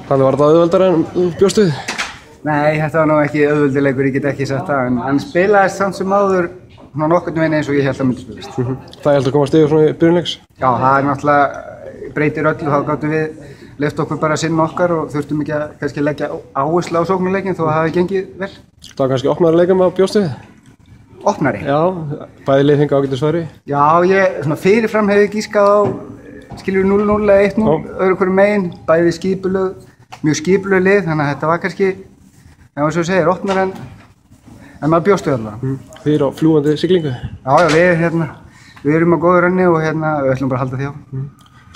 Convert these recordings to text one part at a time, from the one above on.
Þannig var þetta auðveldara en bjóstu við? Nei, þetta var nú ekki auðveldilegur, ég get ekki sagt það, en hann spilaðist samt sem áður nokkurn veginn eins og ég held að myndi spilast. Það heldur að koma stigur svona í byrjunleiks? Já, það er náttúrulega breytir öllu, þá gáttum við leyft okkur bara að sinna okkar og þurftum ekki að kannski leggja áherslu á sóknarleikin þó að það hafi gengið vel. Það var kannski opnari leikum að bjóstu við? Opnari? Já, bæði lið fengi ágætisfæri. Já, ég svona fyrirfram hefði gískað á, skilur 0-0 eða 1-0, öðru hverju megin, bæði mjög skipulög lið, þannig að þetta var kannski, eins og þú segir, opnari en maður bjóstu allavega. Þið eru á fljúgandi siglingu? Já, við erum á góðu rönni og við ætlum bara að halda því á.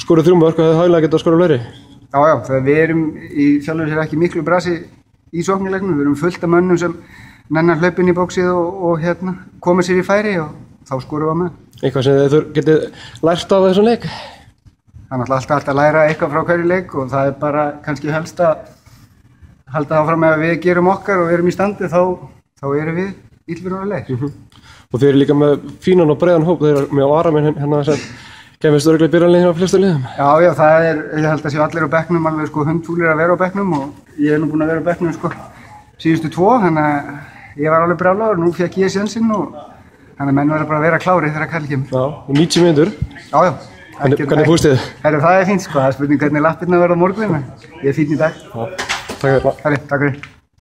Skoruð 3 mörk og hefði hæglega getað að skora fleiri? Já, þegar við erum í sjálfur sér ekki miklu brasi í sóknarleiknum, við erum fullt af mönnum sem nennar hlaupin í bóksið og koma sér í færi og þá skorum við á með. Eitthvað sem þið getið lært af þessum leik? Það er náttúrulega alltaf að læra eitthvað frá hverju leik og það er bara kannski helst að halda áfram ef við gerum okkar og erum í standi þá erum við illveruleik. Og þið eru líka með fínan og breiðan hóp, þið eru með varamenn hérna sem kemist örugglega í byrjunarliðinu á flestu liðum. Já, það er, ég held að séu allir á bekknum alveg hundfúlir að vera á bekknum og ég er nú búinn að vera á bekknum síðustu 2, þannig að ég var alveg brjálaður og nú fékk ég sénsinn og þannig að menn verður bara að vera klárir þegar Kalli kemur. Já, og 90 mínútur. Já. Hvernig fúst þið? Það er fínt það er spurning hvernig lappirnar verða á morgun, en ég er fín í dag. Já, takk fyrir. Takk fyrir.